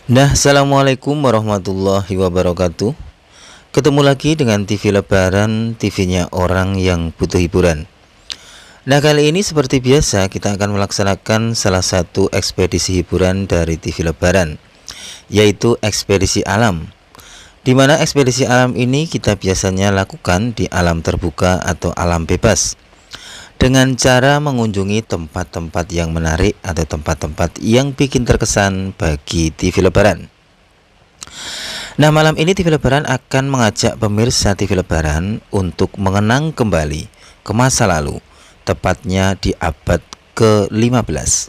Assalamualaikum warahmatullahi wabarakatuh. Ketemu lagi dengan TV Lebaran, TV-nya orang yang butuh hiburan. Kali ini seperti biasa kita akan melaksanakan salah satu ekspedisi hiburan dari TV Lebaran, yaitu ekspedisi alam. Di mana ekspedisi alam ini kita biasanya lakukan di alam terbuka atau alam bebas, dengan cara mengunjungi tempat-tempat yang menarik atau tempat-tempat yang bikin terkesan bagi TV Lebaran. Malam ini TV Lebaran akan mengajak pemirsa TV Lebaran untuk mengenang kembali ke masa lalu, tepatnya di abad ke-15,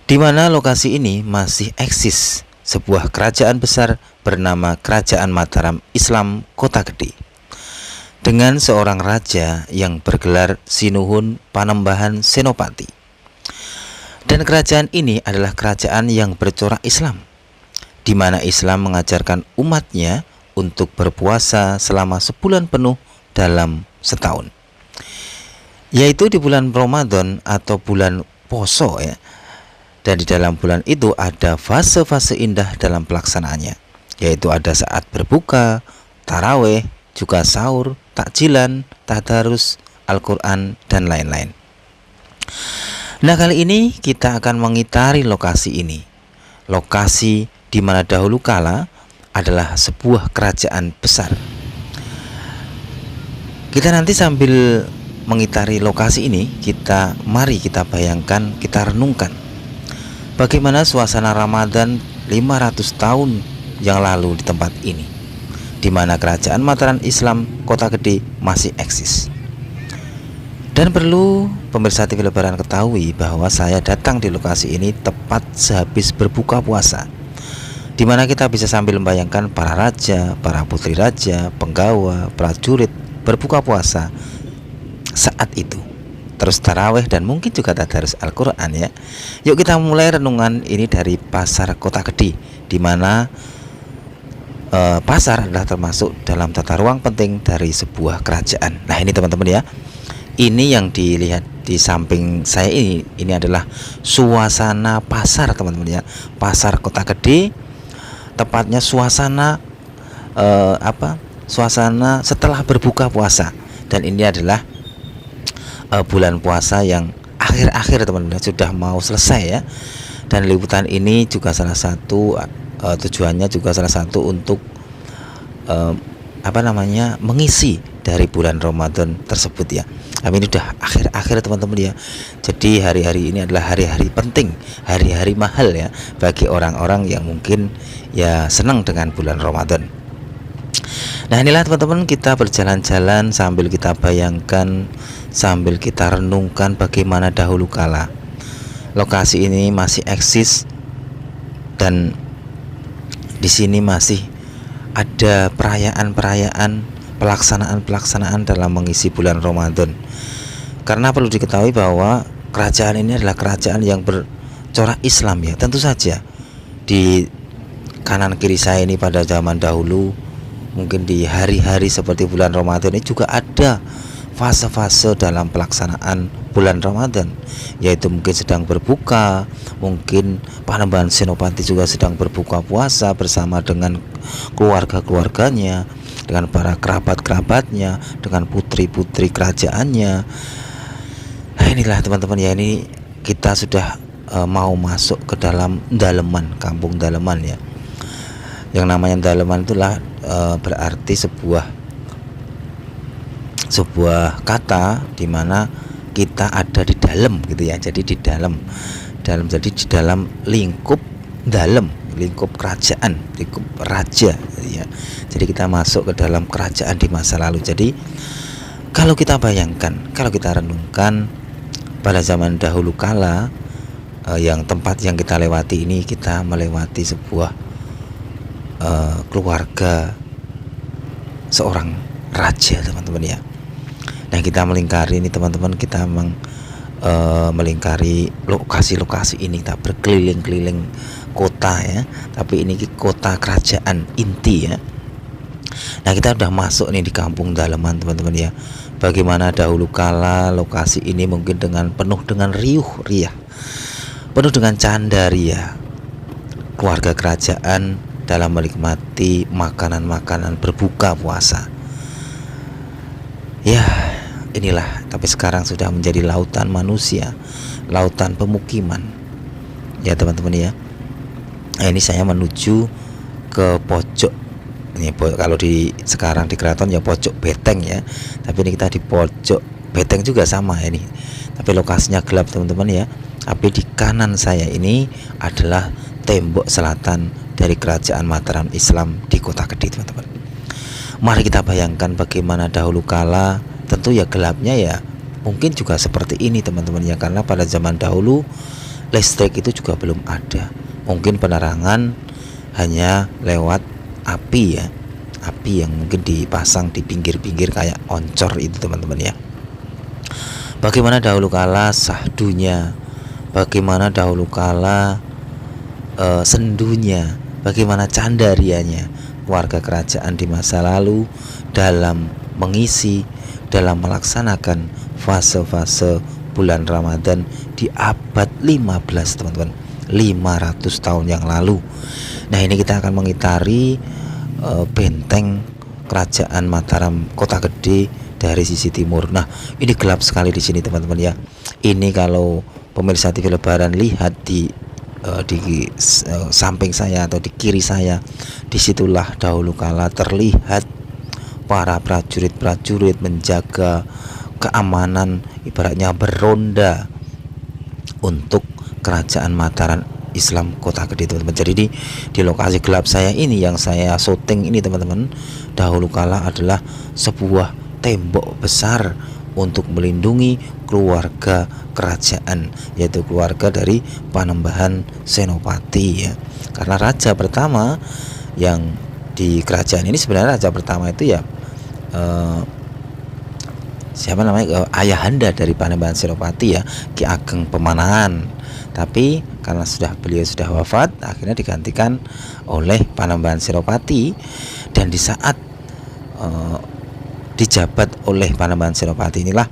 di mana lokasi ini masih eksis sebuah kerajaan besar bernama Kerajaan Mataram Islam Kota Gede, dengan seorang raja yang bergelar Sinuhun Panembahan Senopati. Dan kerajaan ini adalah kerajaan yang bercorak Islam, di mana Islam mengajarkan umatnya untuk berpuasa selama sebulan penuh dalam setahun, yaitu di bulan Ramadan atau bulan Poso ya. Dan di dalam bulan itu ada fase-fase indah dalam pelaksanaannya, yaitu ada saat berbuka, taraweh, juga sahur, takjilan, tadarus, Al-Quran, dan lain-lain. Kali ini kita akan mengitari lokasi ini. Lokasi di mana dahulu kala adalah sebuah kerajaan besar. Kita nanti sambil mengitari lokasi ini, mari kita bayangkan, kita renungkan bagaimana suasana Ramadan 500 tahun yang lalu di tempat ini, di mana kerajaan Mataram Islam Kota Gede masih eksis. Dan perlu pemirsa TV Lebaran ketahui bahwa saya datang di lokasi ini tepat sehabis berbuka puasa, di mana kita bisa sambil membayangkan para raja, para putri raja, penggawa, prajurit berbuka puasa saat itu, terus taraweh dan mungkin juga tadarus Al-Quran ya. Yuk kita mulai renungan ini dari Pasar Kota Gede, di mana pasar adalah termasuk dalam tata ruang penting dari sebuah kerajaan. Ini teman-teman ya, ini yang dilihat di samping saya ini adalah suasana pasar teman-teman ya. Pasar Kota Gede, tepatnya suasana suasana setelah berbuka puasa. Dan ini adalah bulan puasa yang akhir-akhir teman-teman, sudah mau selesai ya. Dan liputan ini juga salah satu tujuannya juga salah satu untuk mengisi dari bulan Ramadan tersebut ya. Ini udah akhir-akhir teman-teman ya. Jadi hari-hari ini adalah hari-hari penting, hari-hari mahal ya bagi orang-orang yang mungkin ya senang dengan bulan Ramadan. Inilah teman-teman, kita berjalan-jalan sambil kita bayangkan, sambil kita renungkan bagaimana dahulu kala lokasi ini masih eksis, dan di sini masih ada perayaan-perayaan, pelaksanaan-pelaksanaan dalam mengisi bulan Ramadan. Karena perlu diketahui bahwa kerajaan ini adalah kerajaan yang bercorak Islam ya. Tentu saja di kanan kiri saya ini pada zaman dahulu, mungkin di hari-hari seperti bulan Ramadan ini juga ada fase-fase dalam pelaksanaan bulan Ramadan, yaitu mungkin sedang berbuka, mungkin Panembahan Senopati juga sedang berbuka puasa bersama dengan keluarga-keluarganya, dengan para kerabat-kerabatnya, dengan putri-putri kerajaannya. Inilah teman-teman ya, ini kita sudah mau masuk ke dalam daleman, kampung daleman ya. Yang namanya daleman itulah berarti sebuah kata di mana kita ada di dalam gitu ya. Jadi di dalam jadi di dalam lingkup dalam, lingkup kerajaan, lingkup raja ya. Jadi kita masuk ke dalam kerajaan di masa lalu. Jadi kalau kita bayangkan, kalau kita renungkan pada zaman dahulu kala, yang tempat yang kita lewati ini, kita melewati sebuah keluarga seorang raja teman-teman ya. Kita melingkari ini teman-teman, kita melingkari lokasi-lokasi ini, kita berkeliling-keliling kota ya, tapi ini kota kerajaan inti ya. Kita udah masuk nih di kampung daleman teman-teman ya. Bagaimana dahulu kala lokasi ini mungkin penuh dengan riuh riah, penuh dengan candaria, keluarga kerajaan dalam menikmati makanan-makanan berbuka puasa. Ya, inilah, tapi sekarang sudah menjadi lautan manusia, lautan pemukiman. Ya teman-teman ya. Nah, ini saya menuju ke pojok. Ini kalau di sekarang di keraton ya pojok beteng ya. Tapi ini kita di pojok beteng juga sama ya ini. Tapi lokasinya gelap teman-teman ya. Tapi di kanan saya ini adalah tembok selatan dari Kerajaan Mataram Islam di Kota Kediri teman-teman. Mari kita bayangkan bagaimana dahulu kala, tentu ya gelapnya ya mungkin juga seperti ini teman-teman ya, karena pada zaman dahulu listrik itu juga belum ada. Mungkin penerangan hanya lewat api ya, api yang mungkin dipasang di pinggir-pinggir kayak oncor itu teman-teman ya. Bagaimana dahulu kala sahdunya, bagaimana dahulu kala sendunya, bagaimana candarianya warga kerajaan di masa lalu dalam mengisi, dalam melaksanakan fase-fase bulan Ramadan di abad 15 teman-teman, 500 tahun yang lalu. Nah ini kita akan mengitari benteng Kerajaan Mataram Kota Gede dari sisi timur. Nah ini gelap sekali di sini teman-teman ya. Ini kalau pemirsa TV Lebaran lihat di samping saya atau di kiri saya, disitulah dahulu kala terlihat para prajurit-prajurit menjaga keamanan, ibaratnya beronda untuk Kerajaan Mataram Islam Kota Gede teman-teman. Jadi di lokasi gelap saya ini yang saya syuting ini teman-teman, dahulu kala adalah sebuah tembok besar untuk melindungi keluarga kerajaan, yaitu keluarga dari Panembahan Senopati ya. Karena raja pertama yang di kerajaan ini sebenarnya raja pertama itu ya siapa namanya, ayahanda dari Panembahan Senopati ya, Ki Ageng Pemanahan. Tapi karena beliau sudah wafat, akhirnya digantikan oleh Panembahan Senopati. Dan di saat dijabat oleh Panembahan Senopati inilah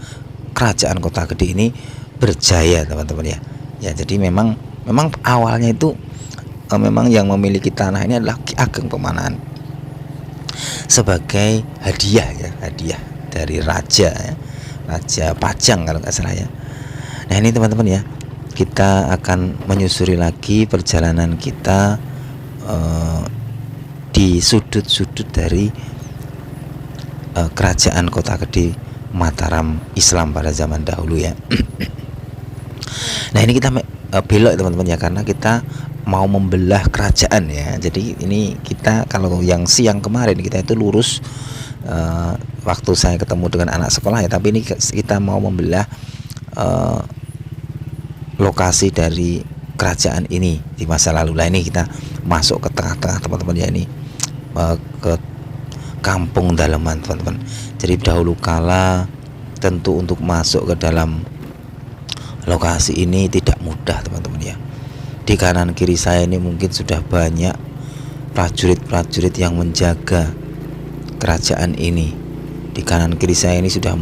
Kerajaan Kota Gede ini berjaya teman-teman ya. Ya jadi memang awalnya itu memang yang memiliki tanah ini adalah Ki Ageng Pemanahan sebagai hadiah ya, hadiah dari raja ya, Raja Pajang kalau nggak salah ya. Nah ini teman-teman ya, kita akan menyusuri lagi perjalanan kita di sudut-sudut dari Kerajaan Kota Gede Mataram Islam pada zaman dahulu ya. Nah ini kita belok teman-teman ya, karena kita mau membelah kerajaan ya. Jadi ini kita, kalau yang siang kemarin kita itu lurus waktu saya ketemu dengan anak sekolah ya, tapi ini kita mau membelah lokasi dari kerajaan ini di masa lalu. Lah ini kita masuk ke tengah-tengah teman-teman ya, ini ke Kampung Daleman teman-teman. Jadi dahulu kala tentu untuk masuk ke dalam lokasi ini tidak mudah teman-teman ya. Di kanan kiri saya ini mungkin sudah banyak prajurit-prajurit yang menjaga kerajaan ini. Di kanan kiri saya ini sudah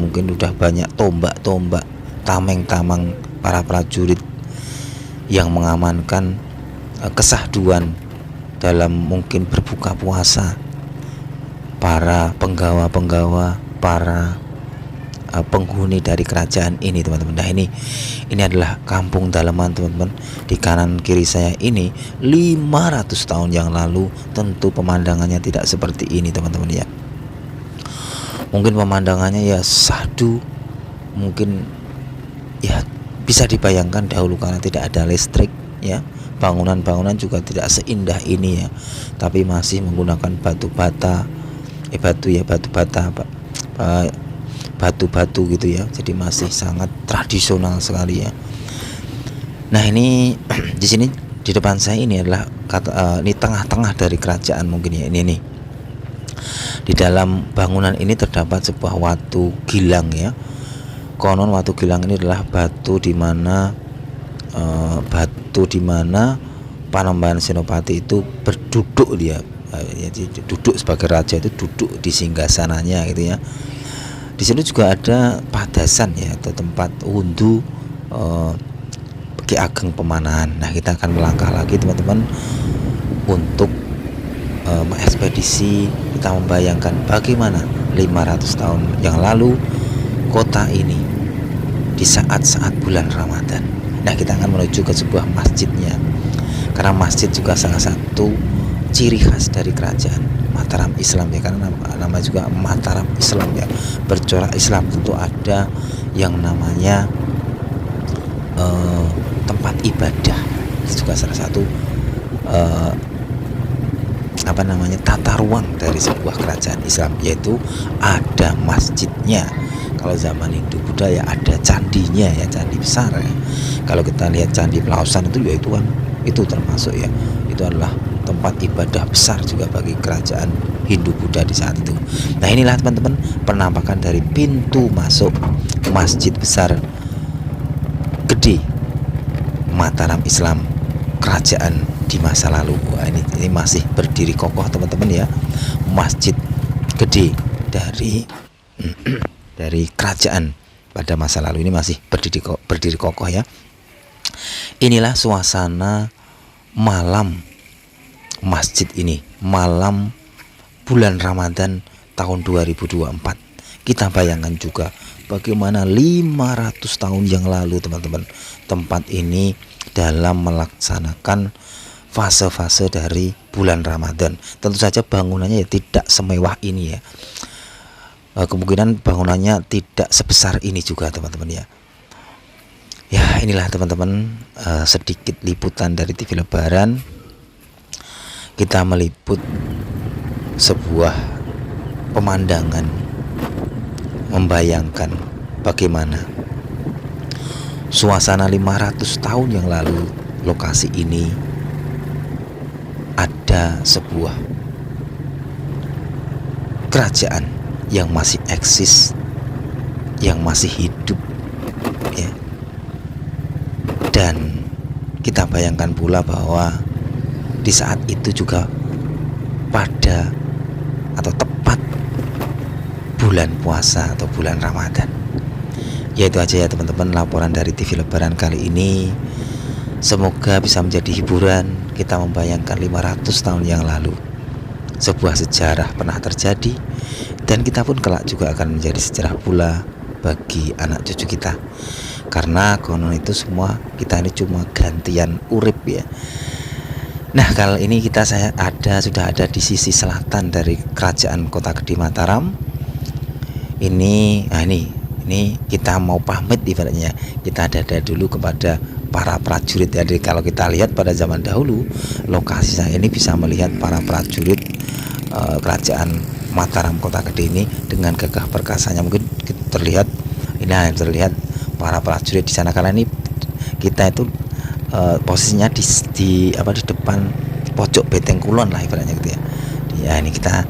banyak tombak-tombak, tameng-tameng para prajurit yang mengamankan kesahduan dalam mungkin berbuka puasa para penggawa-penggawa, para penghuni dari kerajaan ini teman-teman. Nah ini adalah Kampung Daleman teman-teman. Di kanan kiri saya ini 500 tahun yang lalu tentu pemandangannya tidak seperti ini teman-teman ya. Mungkin pemandangannya ya sahdu, mungkin ya bisa dibayangkan dahulu karena tidak ada listrik ya. Bangunan-bangunan juga tidak seindah ini ya, tapi masih menggunakan batu bata batu-batu gitu ya. Jadi masih sangat tradisional sekali ya. Nah ini di sini di depan saya ini adalah ini tengah-tengah dari kerajaan mungkin ya, ini nih. Di dalam bangunan ini terdapat sebuah watu gilang ya. Konon watu gilang ini adalah batu di mana Panembahan Senopati itu berduduk dia. Jadi duduk sebagai raja itu duduk di singgasananya gitu ya. Di sini juga ada padasan ya, atau tempat wudhu Ki Ageng Pemanahan. Nah kita akan melangkah lagi teman-teman untuk mengekspedisi. Kita membayangkan bagaimana 500 tahun yang lalu kota ini di saat-saat bulan Ramadan. Nah, kita akan menuju ke sebuah masjidnya, karena masjid juga salah satu ciri khas dari kerajaan Mataram Islam ya, karena nama juga Mataram Islam ya, bercorak Islam. Tentu ada yang namanya tempat ibadah, itu juga salah satu tata ruang dari sebuah kerajaan Islam, yaitu ada masjidnya. Kalau zaman Hindu Buddha ya ada candinya ya, candi besar ya. Kalau kita lihat candi Pelausan itu ya itu termasuk ya, itu adalah tempat ibadah besar juga bagi kerajaan Hindu Buddha di saat itu. Nah, inilah teman-teman penampakan dari pintu masuk masjid besar gede Mataram Islam kerajaan di masa lalu. Wah, ini masih berdiri kokoh teman-teman ya, masjid gede dari dari kerajaan pada masa lalu ini masih berdiri kokoh ya. Inilah suasana malam masjid ini, malam bulan Ramadan tahun 2024. Kita bayangkan juga bagaimana 500 tahun yang lalu teman-teman, tempat ini dalam melaksanakan fase-fase dari bulan Ramadan. Tentu saja bangunannya ya tidak semewah ini ya, kemungkinan bangunannya tidak sebesar ini juga teman-teman ya. Ya, inilah teman-teman sedikit liputan dari TV Lebaran. Kita meliput sebuah pemandangan, membayangkan bagaimana suasana 500 tahun yang lalu. Lokasi ini ada sebuah kerajaan yang masih eksis, yang masih hidup ya. Dan kita bayangkan pula bahwa di saat itu juga pada atau tepat bulan puasa atau bulan Ramadan. Ya, itu aja ya teman-teman laporan dari TV Lebaran kali ini. Semoga bisa menjadi hiburan. Kita membayangkan 500 tahun yang lalu sebuah sejarah pernah terjadi, dan kita pun kelak juga akan menjadi sejarah pula bagi anak cucu kita. Karena konon itu semua kita ini cuma gantian urip ya. Nah, kali ini sudah ada di sisi selatan dari kerajaan Kota Gede Mataram. Ini kita mau pamit ibaratnya. Kita dada dulu kepada para prajurit. Jadi kalau kita lihat pada zaman dahulu, lokasi saya ini bisa melihat para prajurit kerajaan Mataram Kota Gede ini dengan gagah perkasanya. Mungkin terlihat para prajurit di sana, karena ini kita itu posisinya di depan pojok Beteng Kulon lah ibaratnya gitu ya. Ya, ini kita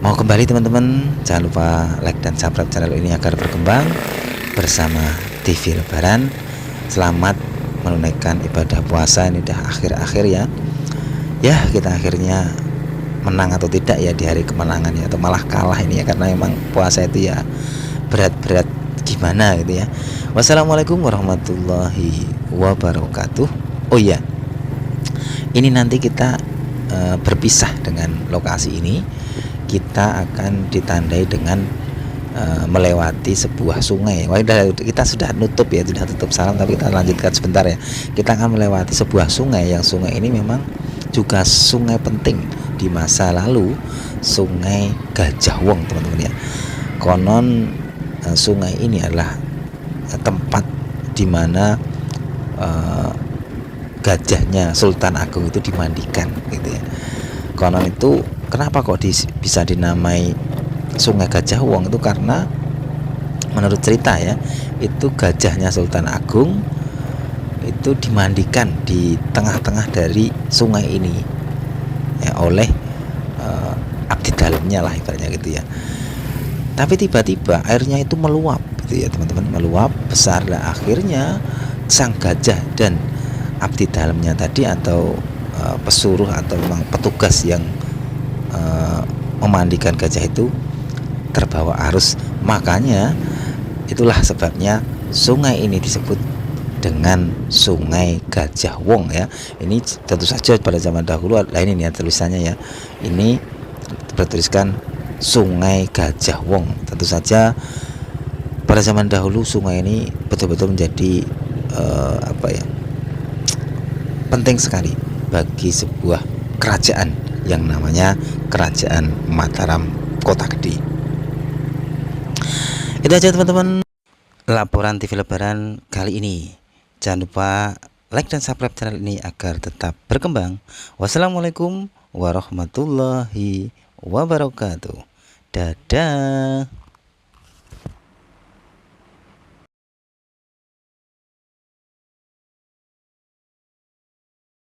mau kembali teman-teman. Jangan lupa like dan subscribe channel ini agar berkembang bersama TV Lebaran. Selamat menunaikan ibadah puasa, ini udah akhir-akhir ya. Ya, kita akhirnya menang atau tidak ya di hari kemenangan ya, atau malah kalah ini ya, karena memang puasa itu ya berat-berat gimana gitu ya. Wassalamualaikum warahmatullahi wabarakatuh. Oh iya, ini nanti kita berpisah dengan lokasi ini. Kita akan ditandai dengan melewati sebuah sungai. Wah, kita sudah tutup salam, tapi kita lanjutkan sebentar ya. Kita akan melewati sebuah sungai, yang sungai ini memang juga sungai penting di masa lalu, Sungai Gajah Wong teman-teman ya. Konon sungai ini adalah tempat di mana gajahnya Sultan Agung itu dimandikan gitu ya. Konon itu kenapa kok bisa dinamai Sungai Gajah Wong itu, karena menurut cerita ya, itu gajahnya Sultan Agung itu dimandikan di tengah-tengah dari sungai ini ya, oleh abdi dalamnya lah ibaratnya gitu ya. Tapi tiba-tiba airnya itu meluap gitu ya teman-teman, meluap besar lah. Akhirnya sang gajah dan abdi dalamnya tadi, atau pesuruh atau memang petugas yang memandikan gajah itu terbawa arus. Makanya itulah sebabnya sungai ini disebut dengan Sungai Gajah Wong ya. Ini tentu saja pada zaman dahulu, ini ya tulisannya ya. Ini bertuliskan Sungai Gajah Wong. Tentu saja pada zaman dahulu sungai ini betul-betul menjadi penting sekali bagi sebuah kerajaan yang namanya Kerajaan Mataram Kota Gede. Itu aja teman-teman laporan TV Lebaran kali ini. Jangan lupa like dan subscribe channel ini agar tetap berkembang. Wassalamualaikum warahmatullahi wabarakatuh. Dadah.